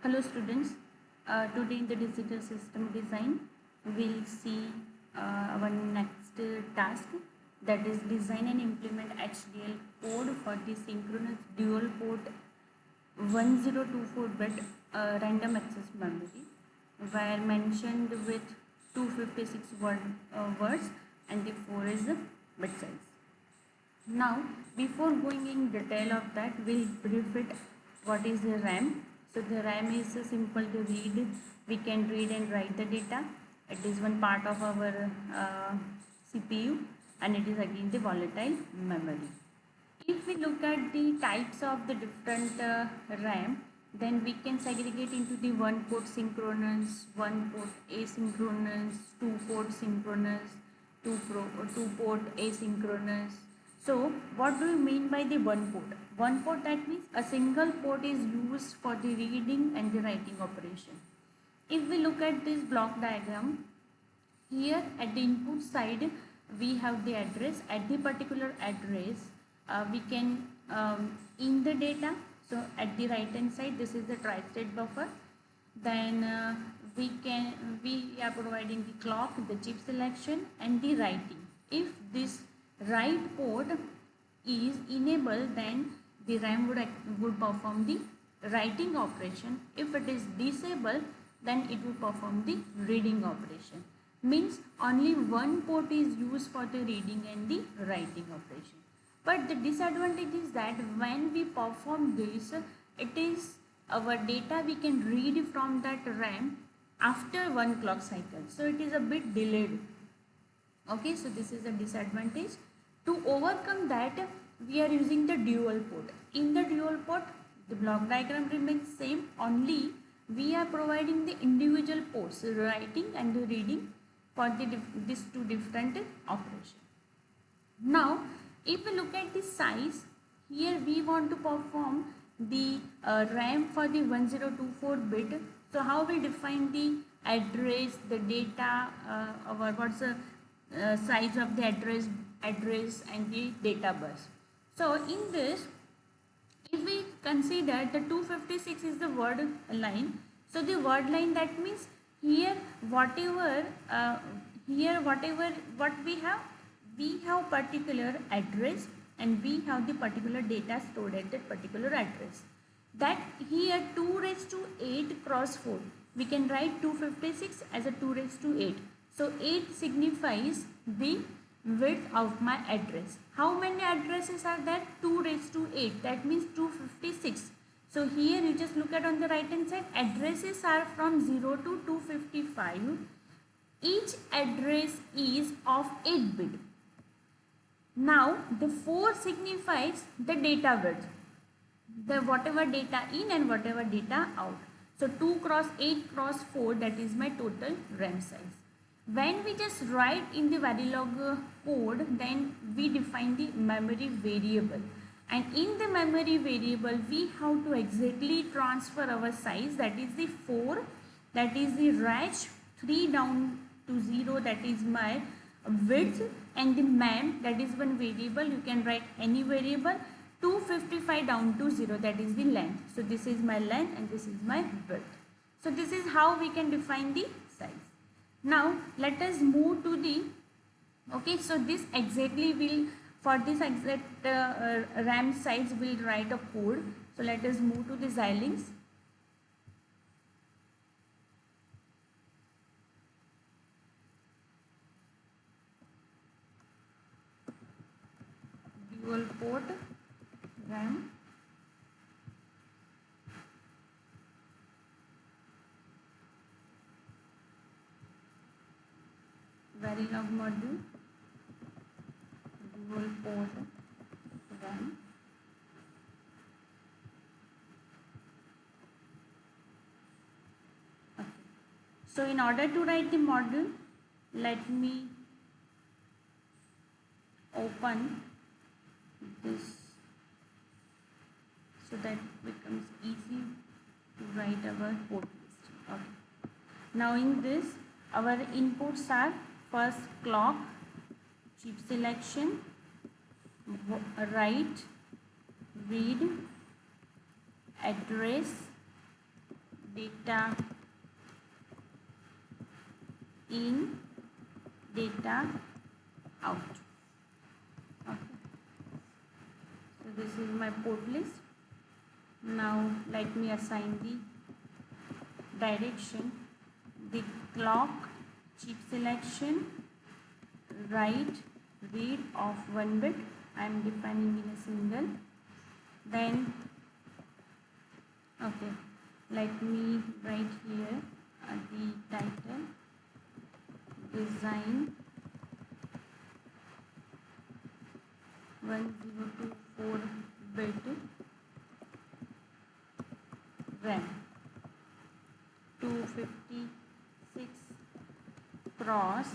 Hello students, today in the digital system design we'll see our next task, that is design and implement HDL code for the synchronous dual port 1024-bit random access memory where mentioned with 256 words and the 4 is the bit size. Now, before going in detail of that, we'll brief it what is the RAM. So the RAM is simple to read. We can read and write the data. It is one part of our CPU and it is again the volatile memory. If we look at the types of the different RAM, then we can segregate into the one port synchronous, one port asynchronous, two port synchronous, two port asynchronous. So what do you mean by the one port? One port, that means a single port is used for the reading and the writing operation. If we look at this block diagram, here at the input side we have the address. At the particular address we can in the data. So at the right hand side this is the tri-state buffer. Then we are providing the clock, the chip selection and the writing. If this write port is enabled, then the RAM would perform the writing operation. If it is disabled, then it will perform the reading operation. Means only one port is used for the reading and the writing operation. But the disadvantage is that when we perform this, it is our data we can read from that RAM after one clock cycle. So it is a bit delayed. Okay, so this is a disadvantage. To overcome that, we are using the dual port. In the dual port, the block diagram remains same, only we are providing the individual ports, writing and the reading for these two different operations. Now, if we look at the size, here we want to perform the RAM for the 1024 bit. So how we define the address, the data, what's the size of the address and the data bus. So in this, if we consider the 256 is the word line, so the word line, that means here whatever what we have particular address and we have the particular data stored at that particular address. That here 2 raised to 8 cross 4, we can write 256 as a 2 raised to 8. So 8 signifies the width of my address. How many addresses are there? 2 raised to 8, that means 256. So here you just look at on the right hand side, addresses are from 0 to 255. Each address is of 8 bit. Now the 4 signifies the data width, the whatever data in and whatever data out. So 2 cross 8 cross 4, that is my total RAM size. When we just write in the Verilog code, then we define the memory variable, and in the memory variable we have to exactly transfer our size, that is the 4, that is the range 3 down to 0, that is my width, and the mem, that is one variable, you can write any variable, 255 down to 0, that is the length. So this is my length and this is my width. So this is how we can define the size. Now let us move to the, okay, so this exactly will, for this exact RAM size will write a code. So let us move to the Xilinx. Dual port RAM. Verilog module, dual port RAM. Okay. So in order to write the module, let me open this so that it becomes easy to write our port list. Okay. Now in this, our inputs are first clock, chip selection, write, read, address, data in, data out. Okay, so this is my port list. Now let me assign the direction. The clock chip selection, write, read of 1 bit. I am defining in a single. Then okay, let me write here the title, design 1024 bit RAM, 256 cross.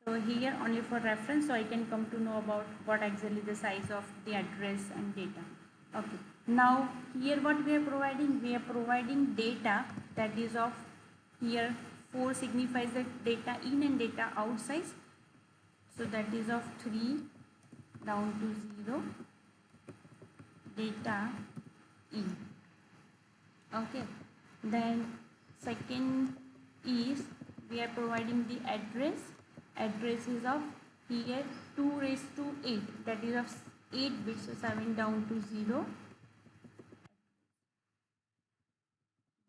So here only for reference, so I can come to know about what exactly the size of the address and data. Okay, now here what we are providing, we are providing data that is of, here 4 signifies the data in and data out size, so that is of 3 down to 0 data in. Okay, then second is we are providing the address. Address is of here 2 raised to 8, that is of 8 bits, so 7 down to 0.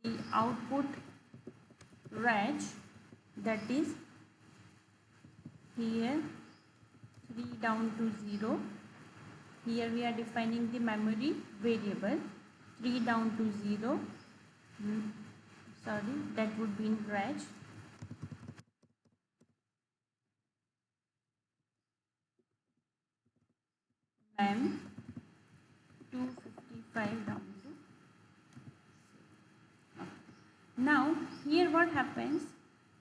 The output range, that is here 3 down to 0. Here we are defining the memory variable 3 down to 0. Sorry, that would be in range. Mem 255 down to 0. Now here what happens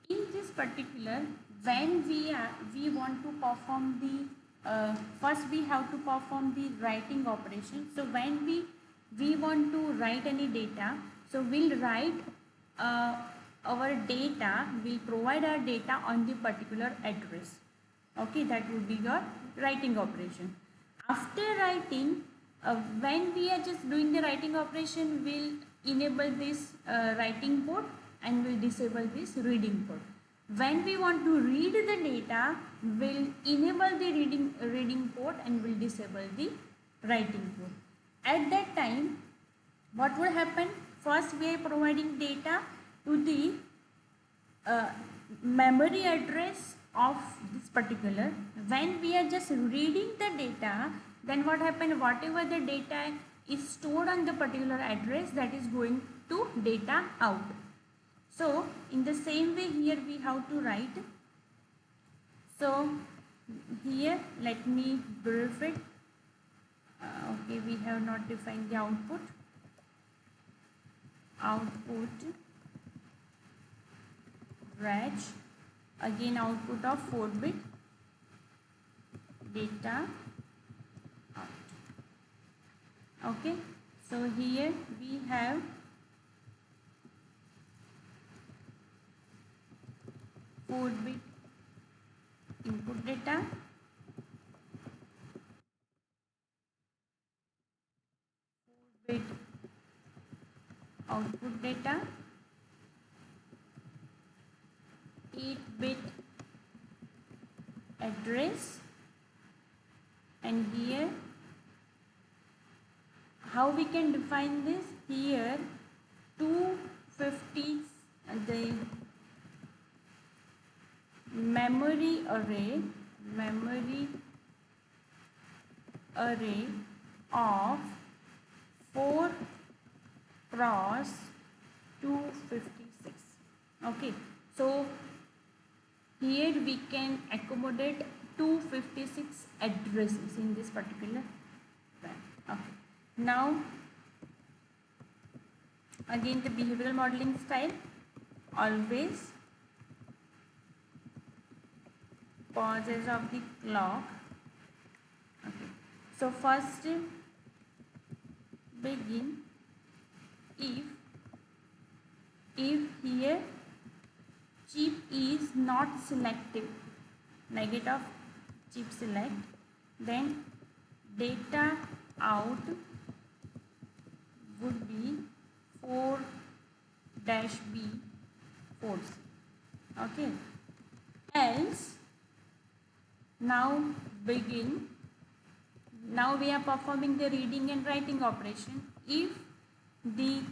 in this particular, when we want to perform the first we have to perform the writing operation. So when we want to write any data, so we'll write our data, we'll provide our data on the particular address. Okay, that would be your writing operation. After writing, when we are just doing the writing operation, we'll enable this writing port and we'll disable this reading port. When we want to read the data, we'll enable the reading port and we'll disable the writing port. At that time, what will happen? First, we are providing data to the memory address of this particular. When we are just reading the data, then what happens? Whatever the data is stored on the particular address, that is going to data out. So in the same way here we have to write. So here let me brief it. Okay, we have not defined the output. Output reg, again output of 4 bit data out. Okay, so here we have 4 bit input data, 4 bit output data, 8 bit address, and here how we can define this? Here 250 the memory array of 4 cross 256. Okay, so here we can accommodate 256 addresses in this particular RAM. Okay, now again the behavioral modeling style, always pauses of the clock. Okay, so first begin if here chip is not selected, negative chip select, then data out dash b 4c. Okay, else now begin. Now we are performing the reading and writing operation. If the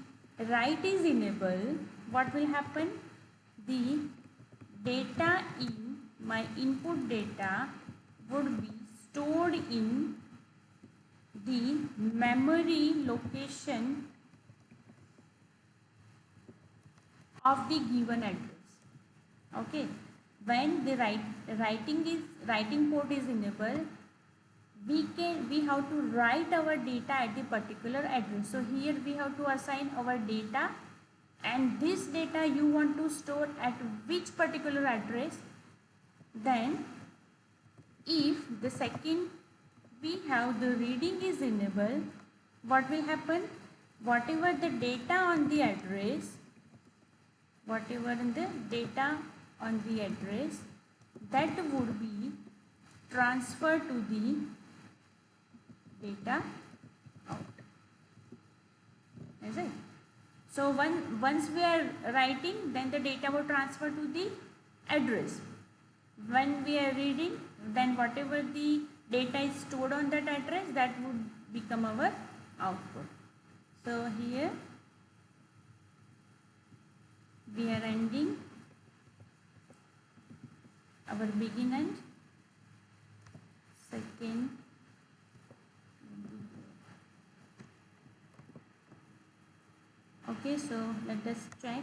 write is enabled, what will happen? The data in my input data would be stored in the memory location of the given address. Okay, when the writing port is enabled, we have to write our data at the particular address. So here we have to assign our data, and this data you want to store at which particular address. Then if the second we have the reading is enabled, what will happen? Whatever the data on the address, that would be transferred to the data out. Is it? So once we are writing, then the data will transfer to the address. When we are reading, then whatever the data is stored on that address, that would become our output. So here we are ending our begin and second. Okay, so let us check.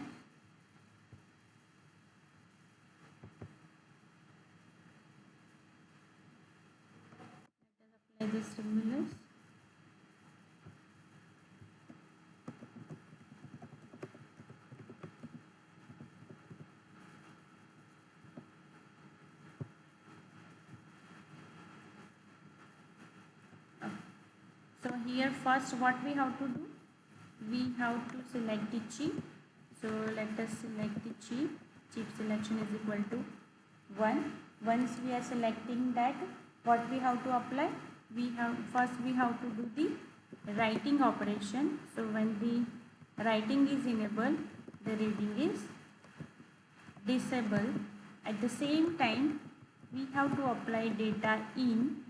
Let us apply the stimulus. So here first what we have to do? We have to select the chip. So let us select the chip. Chip selection is equal to 1. Once we are selecting that, what we have to apply? We have to do the writing operation. So when the writing is enabled, the reading is disabled. At the same time, we have to apply data in.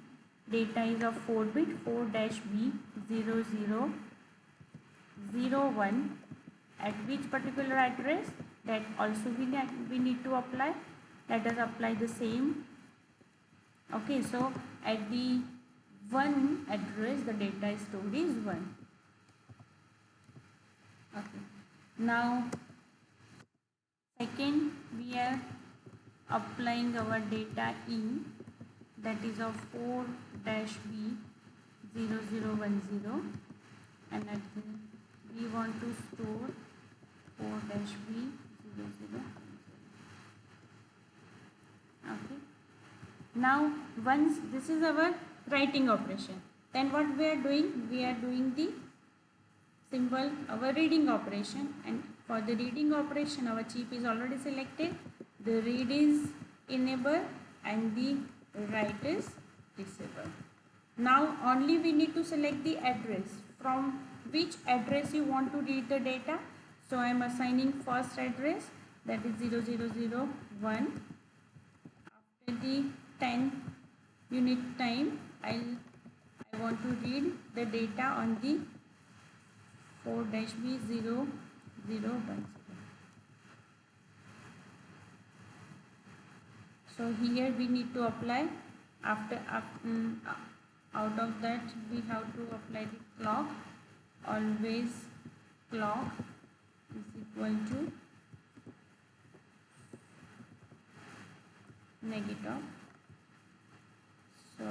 Data is of 4-bit 4-B0001. At which particular address? That also we need to apply. Let us apply the same. Okay, so at the 1 address, the data is stored is 1. Okay, now second we are applying our data in, that is of 4-B0010, and at the we want to store 4-B0010. Okay, now once this is our writing operation, then what we are doing? We are doing the symbol our reading operation, and for the reading operation our chip is already selected, the read is enabled and the write is disabled. Now only we need to select the address, from which address you want to read the data. So I am assigning first address, that is 0001. After the 10 unit time, I want to read the data on the 4-B0010. So here we need to apply, out of that we have to apply the clock. Always clock is equal to negative. So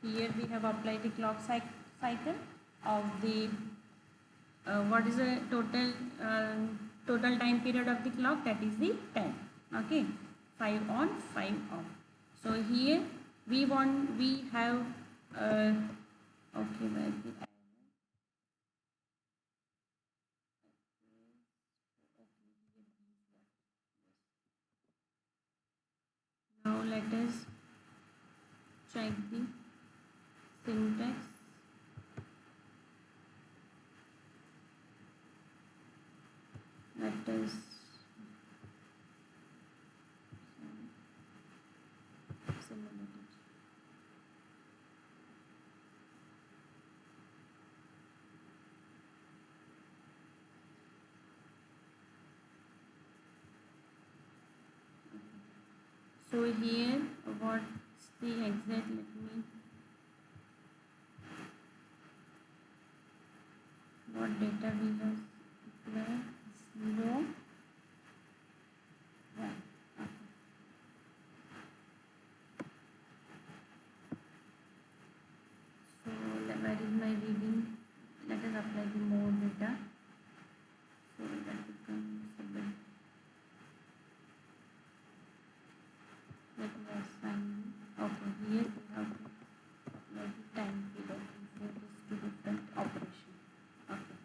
here we have applied the clock cycle of the what is the total time period of the clock? That is the 10. Okay, 5 on 5 off. So here we have okay, where the now let us check the syntax. So here what's the exact, let me, what data we have applied, 0 1. Okay. So where is my reading? Let us apply the more data. So that becomes 7. Let me assign. Okay, here we have to apply the time period before these two different operation. Okay.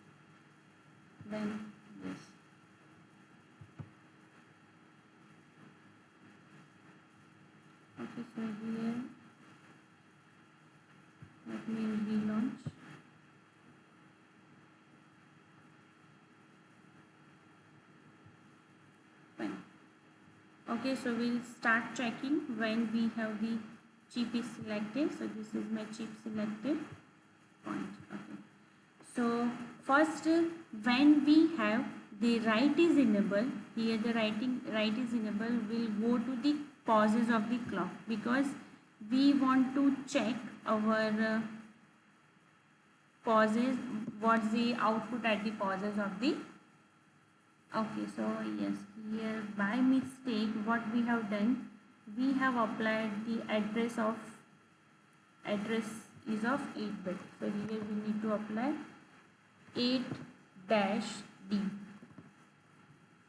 Then this. Okay, so here let me relaunch. Fine. Okay, so we'll start checking when we have the chip is selected. So this is my chip selected point. Okay. So first, when we have the write is enabled, here the write is enabled, will go to the pauses of the clock, because we want to check our pauses, what's the output at the pauses of the. Okay, so yes, here by mistake what we have done, we have applied the address is of 8 bit. So here we need to apply 8 dash D.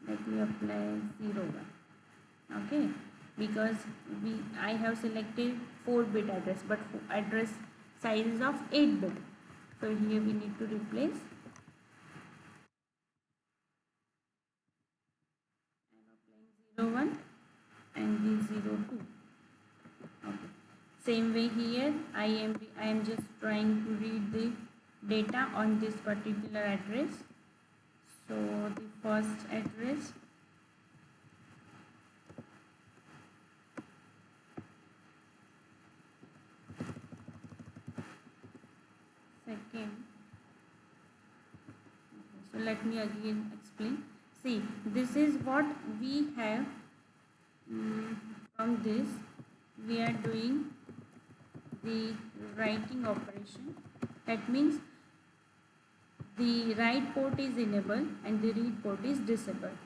Let me apply 0 1. Okay, because I have selected 4-bit address, but address size is of 8 bit. So here we need to replace. I am applying 0 1 and the 0 2. Okay. Same way here I am just trying to read the data on this particular address. So the first address, second. So let me again explain. See, this is what we have. From this we are doing the writing operation. That means the write port is enabled and the read port is disabled.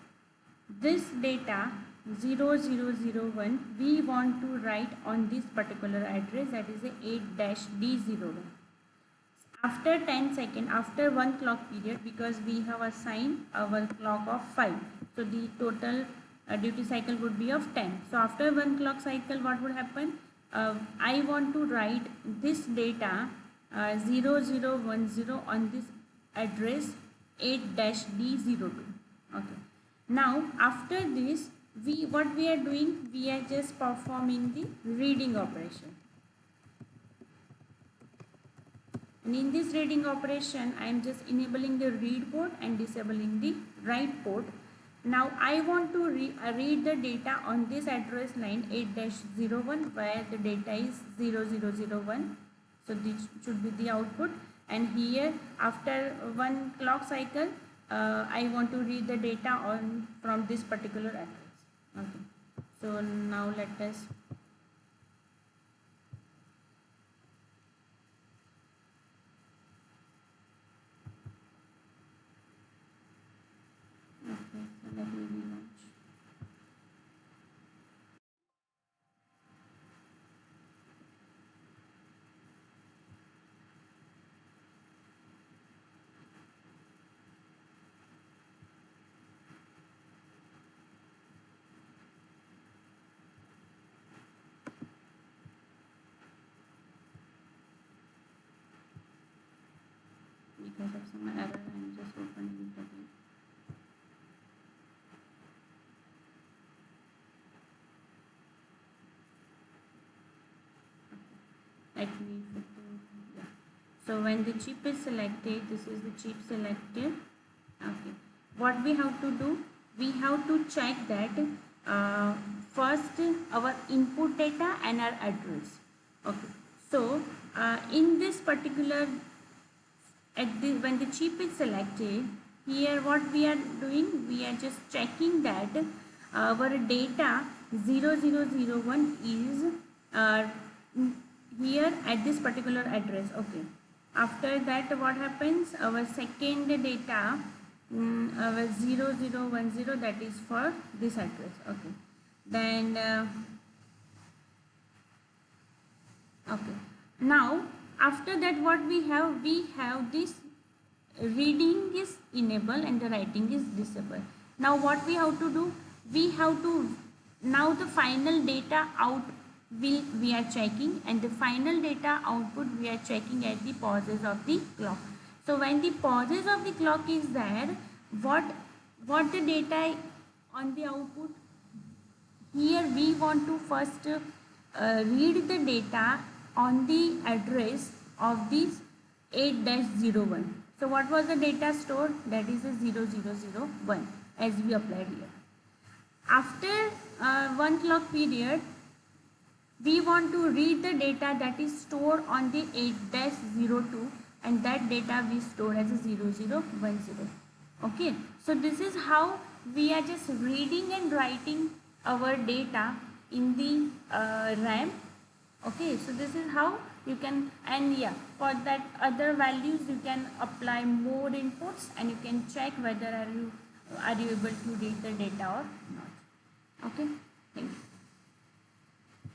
This data 0001 we want to write on this particular address, that is a 8-D01. After 10 seconds, after 1 clock period, because we have assigned our clock of 5, so the total duty cycle would be of 10. So after 1 clock cycle, what would happen? I want to write this data 0010 on this address 8-D02. Okay. Now after this, what we are doing, we are just performing the reading operation. And in this reading operation, I am just enabling the read port and disabling the write port. Now I want to read the data on this address line 8-01 where the data is 0001. So this should be the output. And here after 1 clock cycle, I want to read the data from this particular address. Okay. So now let us. Okay, so let me relaunch. Because of some error, I am just opening it again. Let me yeah. So when the chip is selected, this is the chip selected. Okay. What we have to do? We have to check that first our input data and our address. Okay. So in this particular when the chip is selected, here what we are doing, we are just checking that our data 0001 is here at this particular address. Okay, after that what happens, our second data, our 0010, that is for this address. Okay, then okay, now after that what we have this reading is enable and the writing is disable. Now what we have to do, we have to, now the final data out will we are checking, and the final data output we are checking at the pauses of the clock. So when the pauses of the clock is there, what the data on the output, here we want to first read the data on the address of this 8-01. So what was the data stored? That is a 0001 as we applied here. After 1 clock period, we want to read the data that is stored on the 8-02, and that data we store as a 0010. Okay, so this is how we are just reading and writing our data in the RAM. Okay, so this is how you can, and yeah, for that other values you can apply more inputs and you can check whether are you able to read the data or not. Okay, thank you.